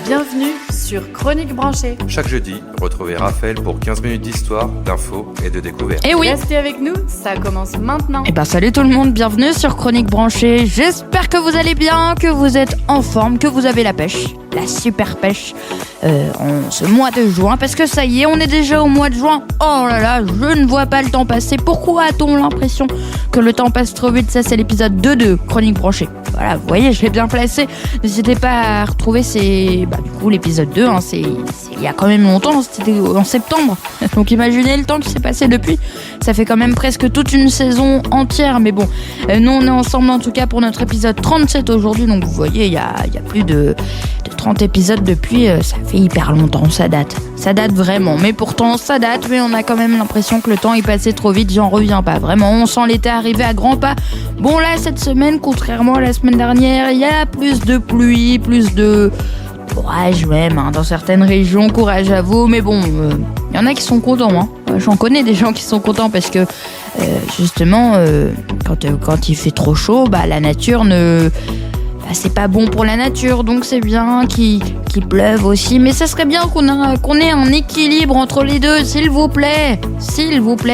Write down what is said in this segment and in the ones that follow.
Bienvenue sur Chronique Branchée. Chaque jeudi, retrouvez Raphaël pour 15 minutes d'histoire, d'infos et de découvertes. Et oui. Restez avec nous, ça commence maintenant. Et salut tout le monde, bienvenue sur Chronique Branchée. J'espère que vous allez bien, que vous êtes en forme, que vous avez la pêche, la super pêche en ce mois de juin. Parce que ça y est, on est déjà au mois de juin. Oh là là, je ne vois pas le temps passer. Pourquoi a-t-on l'impression que le temps passe trop vite? Ça, c'est l'épisode 2 de Chronique Branchée. Voilà, vous voyez, je l'ai bien placé. N'hésitez pas à retrouver l'épisode 2, c'est il y a quand même longtemps, c'était en septembre. Donc imaginez le temps qui s'est passé depuis. Ça fait quand même presque toute une saison entière. Mais bon, nous on est ensemble en tout cas pour notre épisode 37 aujourd'hui. Donc vous voyez, il y a plus de 30 épisodes depuis. Ça fait hyper longtemps, ça date vraiment. Mais pourtant ça date, mais on a quand même l'impression que le temps est passé trop vite. J'en reviens pas, vraiment. On sent l'été arriver à grands pas. Bon là, cette semaine, contrairement à la semaine dernière, il y a plus de pluie, plus de courage même, dans certaines régions, courage à vous. Mais bon, il y en a qui sont contents. J'en connais des gens qui sont contents parce que justement, quand il fait trop chaud, la nature c'est pas bon pour la nature, donc c'est bien qu'il pleuve aussi. Mais ça serait bien qu'on ait un équilibre entre les deux, s'il vous plaît,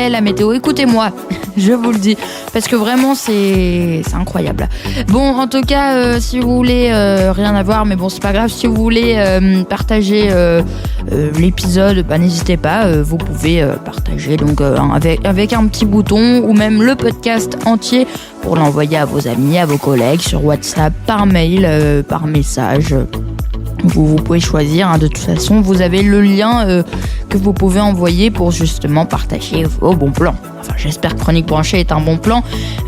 la météo. Écoutez-moi, je vous le dis, parce que vraiment c'est incroyable. Bon, en tout cas, si vous voulez rien à voir, mais bon, c'est pas grave. Si vous voulez partager l'épisode, n'hésitez pas. Vous pouvez partager donc avec un petit bouton ou même le podcast entier pour l'envoyer à vos amis, à vos collègues sur WhatsApp, par mail, par message. Vous pouvez choisir, de toute façon, vous avez le lien que vous pouvez envoyer pour justement partager vos bons plans. Enfin, j'espère que Chronique Branchée est un bon plan.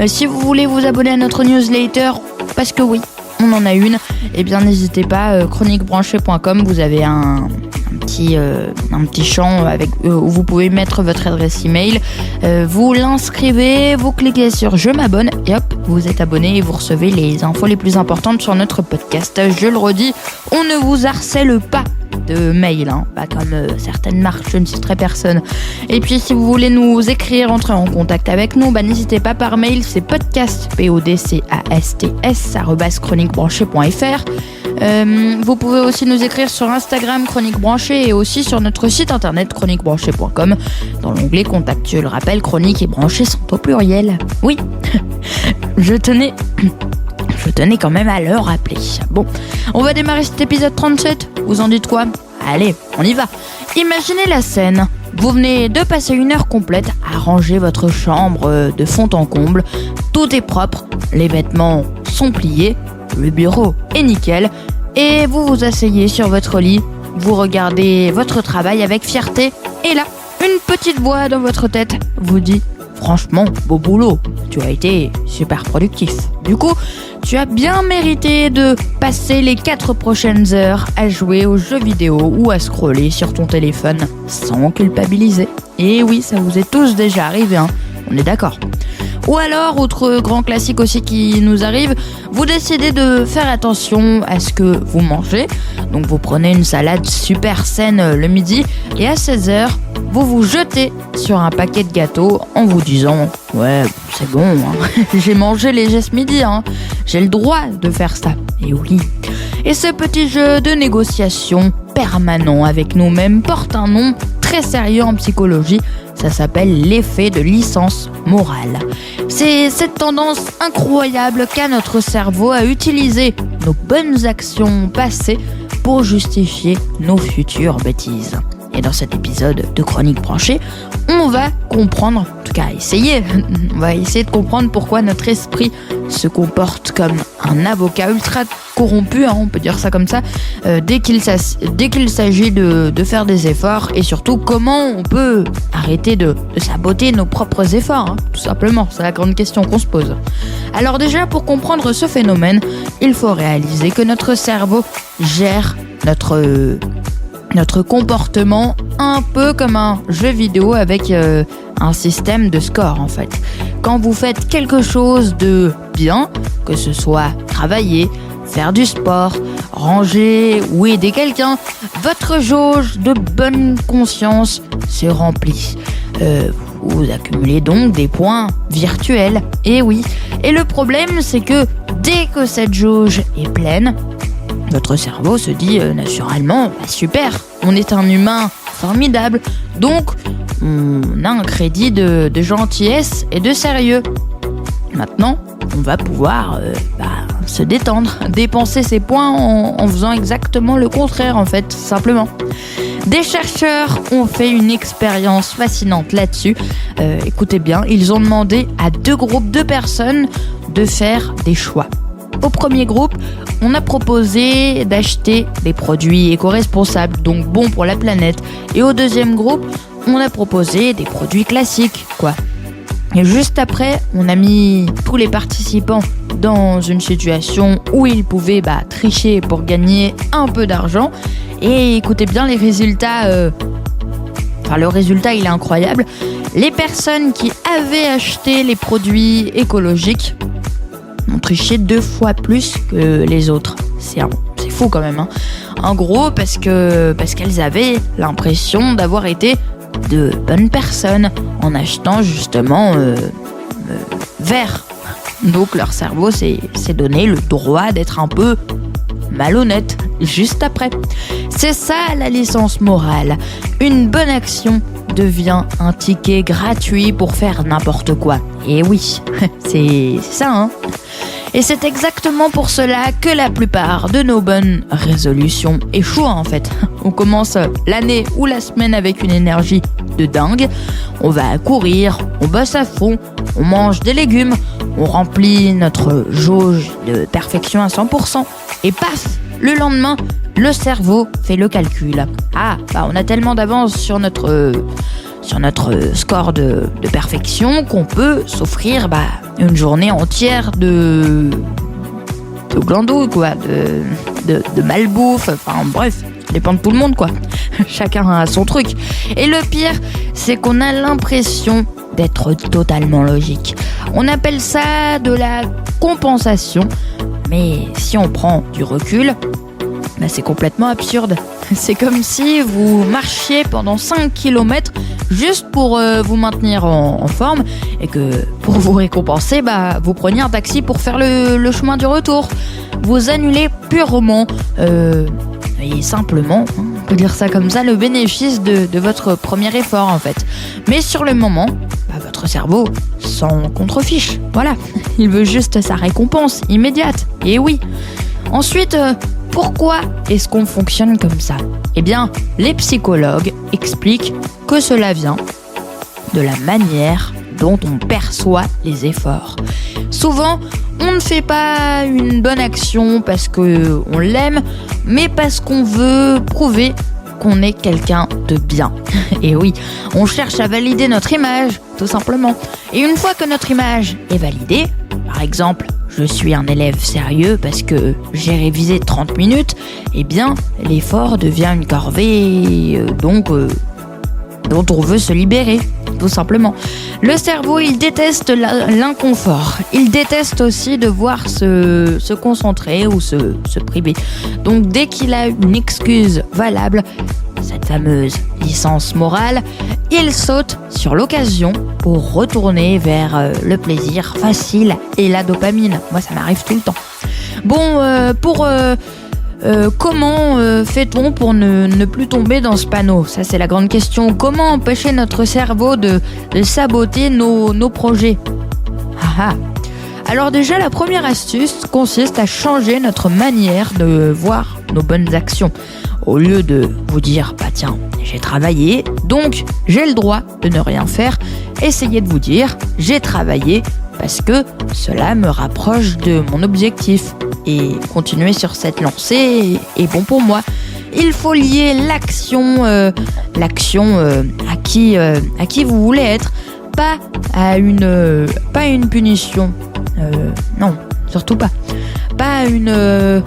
Si vous voulez vous abonner à notre newsletter, parce que oui, on en a une, n'hésitez pas, chroniquebranchée.com, vous avez un petit champ où vous pouvez mettre votre adresse email, vous l'inscrivez, vous cliquez sur je m'abonne et hop, vous êtes abonné et vous recevez les infos les plus importantes sur notre podcast. Je le redis, on ne vous harcèle pas de mail, pas comme certaines marques, je ne citerai personne. Et puis si vous voulez nous écrire, entrer en contact avec nous, n'hésitez pas par mail, c'est podcast, podcast, @chroniquebranchée.fr. Vous pouvez aussi nous écrire sur Instagram Chronique Branchée et aussi sur notre site internet chroniquebranchée.com dans l'onglet Contact. Je le rappelle, Chronique et Branchée sont au pluriel. Oui, je tenais quand même à le rappeler. Bon, on va démarrer cet épisode 37. Vous en dites quoi? Allez, on y va. Imaginez la scène. Vous venez de passer 1 heure complète à ranger votre chambre de fond en comble. Tout est propre, les vêtements sont pliés, le bureau est nickel et vous vous asseyez sur votre lit. Vous regardez votre travail avec fierté et là, une petite voix dans votre tête vous dit: franchement, beau boulot, tu as été super productif. Du coup, tu as bien mérité de passer les 4 prochaines heures à jouer aux jeux vidéo ou à scroller sur ton téléphone sans culpabiliser. Et oui, ça vous est tous déjà arrivé, on est d'accord. Ou alors, autre grand classique aussi qui nous arrive, vous décidez de faire attention à ce que vous mangez. Donc vous prenez une salade super saine le midi et à 16h, vous vous jetez sur un paquet de gâteaux en vous disant: ouais, c'est bon, j'ai mangé léger ce midi, j'ai le droit de faire ça. Et oui. Et ce petit jeu de négociation permanent avec nous-mêmes porte un nom très sérieux en psychologie. Ça s'appelle l'effet de licence morale. C'est cette tendance incroyable qu'a notre cerveau à utiliser nos bonnes actions passées pour justifier nos futures bêtises. Et dans cet épisode de Chronique Branchée, on va comprendre, en tout cas on va essayer de comprendre pourquoi notre esprit se comporte comme un avocat ultra corrompu, on peut dire ça comme ça, dès qu'il s'agit de faire des efforts, et surtout comment on peut arrêter de saboter nos propres efforts, tout simplement, c'est la grande question qu'on se pose. Alors déjà, pour comprendre ce phénomène, il faut réaliser que notre cerveau gère notre comportement un peu comme un jeu vidéo avec un système de score en fait. Quand vous faites quelque chose de bien, que ce soit travailler, faire du sport, ranger ou aider quelqu'un, votre jauge de bonne conscience se remplit. Vous accumulez donc des points virtuels. Et oui. Et le problème, c'est que dès que cette jauge est pleine, votre cerveau se dit naturellement, super, on est un humain formidable, donc on a un crédit de gentillesse et de sérieux. Maintenant, on va pouvoir se détendre, dépenser ses points en faisant exactement le contraire en fait, tout simplement. Des chercheurs ont fait une expérience fascinante là-dessus. Écoutez bien, ils ont demandé à 2 groupes de personnes de faire des choix. Au premier groupe, on a proposé d'acheter des produits éco-responsables, donc bons pour la planète. Et au deuxième groupe, on a proposé des produits classiques, quoi. Et juste après, on a mis tous les participants dans une situation où ils pouvaient tricher pour gagner un peu d'argent. Et écoutez bien les résultats. Le résultat, il est incroyable. Les personnes qui avaient acheté les produits écologiques ont triché 2 fois plus que les autres. C'est fou quand même. En gros, parce qu'elles avaient l'impression d'avoir été de bonnes personnes en achetant justement vert. Donc leur cerveau s'est donné le droit d'être un peu malhonnête juste après. C'est ça la licence morale. Une bonne action devient un ticket gratuit pour faire n'importe quoi. Et oui, c'est ça, Et c'est exactement pour cela que la plupart de nos bonnes résolutions échouent en fait. On commence l'année ou la semaine avec une énergie de dingue. On va courir, on bosse à fond, on mange des légumes, on remplit notre jauge de perfection à 100%. Et paf, le lendemain, le cerveau fait le calcul. On a tellement d'avance sur notre score de perfection qu'on peut s'offrir une journée entière de glandouille, quoi, de malbouffe, bref, ça dépend de tout le monde, quoi. Chacun a son truc. Et le pire, c'est qu'on a l'impression d'être totalement logique. On appelle ça de la compensation, mais si on prend du recul, c'est complètement absurde. C'est comme si vous marchiez pendant 5 km juste pour vous maintenir en forme et que pour vous récompenser, vous preniez un taxi pour faire le chemin du retour. Vous annulez purement et simplement, on peut dire ça comme ça, le bénéfice de votre premier effort en fait. Mais sur le moment, votre cerveau s'en contrefiche. Voilà, il veut juste sa récompense immédiate. Et oui. Ensuite, pourquoi est-ce qu'on fonctionne comme ça ? Eh bien, les psychologues expliquent que cela vient de la manière dont on perçoit les efforts. Souvent, on ne fait pas une bonne action parce qu'on l'aime, mais parce qu'on veut prouver qu'on est quelqu'un de bien. Et oui, on cherche à valider notre image, tout simplement. Et une fois que notre image est validée, par exemple, je suis un élève sérieux parce que j'ai révisé 30 minutes, eh bien, l'effort devient une corvée dont on veut se libérer, tout simplement. Le cerveau, il déteste l'inconfort. Il déteste aussi devoir se concentrer ou se priver. Donc, dès qu'il a une excuse valable, cette fameuse licence morale, il saute sur l'occasion pour retourner vers le plaisir facile et la dopamine. Moi, ça m'arrive tout le temps. Bon, comment fait-on pour ne plus tomber dans ce panneau ? Ça, c'est la grande question. Comment empêcher notre cerveau de saboter nos projets ? Alors déjà, la première astuce consiste à changer notre manière de voir nos bonnes actions. Au lieu de vous dire, tiens, j'ai travaillé, donc j'ai le droit de ne rien faire, essayez de vous dire, j'ai travaillé parce que cela me rapproche de mon objectif. Et continuer sur cette lancée est bon pour moi. Il faut lier l'action à qui vous voulez être, pas à une punition. Non, surtout pas. Pas une...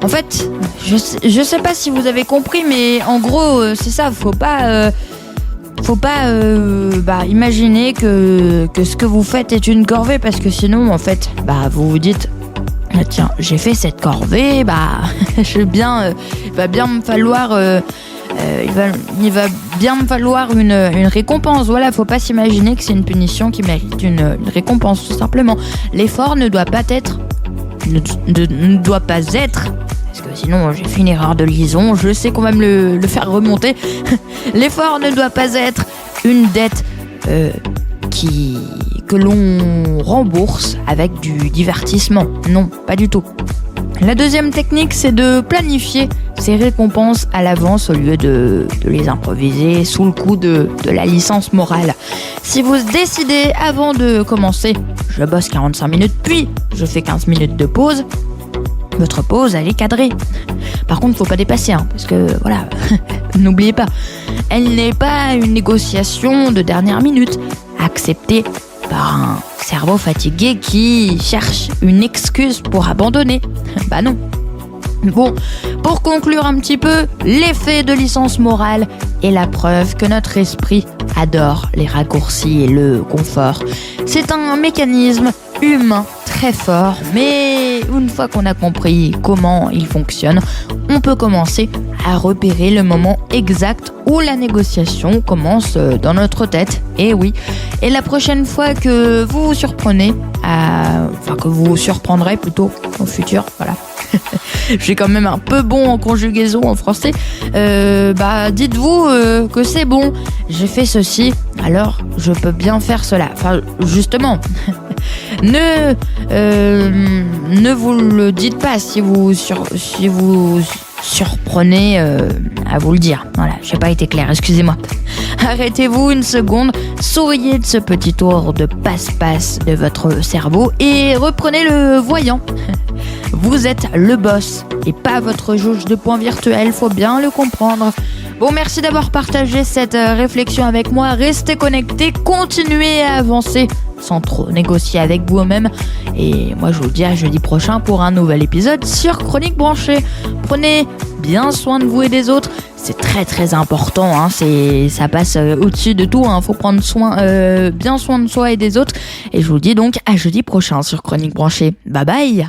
En fait, je sais pas si vous avez compris, mais en gros, c'est ça. Faut pas imaginer que ce que vous faites est une corvée, parce que sinon, en fait, vous vous dites, tiens, j'ai fait cette corvée, il va bien me falloir une récompense. Voilà, faut pas s'imaginer que c'est une punition qui mérite une récompense, tout simplement. L'effort ne doit pas être, parce que sinon j'ai fait une erreur de liaison, je sais qu'on va me le faire remonter. L'effort ne doit pas être une dette que l'on rembourse avec du divertissement. Non, pas du tout. La deuxième technique, c'est de planifier ses récompenses à l'avance au lieu de les improviser sous le coup de la licence morale. Si vous décidez avant de commencer, je bosse 45 minutes, puis je fais 15 minutes de pause, votre pause, elle est cadrée. Par contre, faut pas dépasser, parce que voilà, n'oubliez pas, elle n'est pas une négociation de dernière minute acceptée par un cerveau fatigué qui cherche une excuse pour abandonner. Bah non. Bon, pour conclure un petit peu, l'effet de licence morale est la preuve que notre esprit adore les raccourcis et le confort. C'est un mécanisme humain très fort, mais une fois qu'on a compris comment il fonctionne, on peut commencer à repérer le moment exact où la négociation commence dans notre tête. Et oui, et la prochaine fois que vous vous surprenez, que vous vous surprendrez plutôt au futur, voilà. Je suis quand même un peu bon en conjugaison en français. Dites-vous que c'est bon, j'ai fait ceci, alors je peux bien faire cela. Enfin, justement, ne vous le dites pas si vous surprenez à vous le dire. Voilà, j'ai pas été clair, excusez-moi. Arrêtez-vous une seconde, souriez de ce petit tour de passe-passe de votre cerveau et reprenez le voyant. Vous êtes le boss et pas votre jauge de points virtuel, faut bien le comprendre. Bon, merci d'avoir partagé cette réflexion avec moi. Restez connectés, continuez à avancer sans trop négocier avec vous-même. Et moi, je vous dis à jeudi prochain pour un nouvel épisode sur Chronique Branchée. Prenez bien soin de vous et des autres. C'est très très important, ça passe au-dessus de tout. Faut prendre bien soin de soi et des autres. Et je vous dis donc à jeudi prochain sur Chronique Branchée. Bye bye.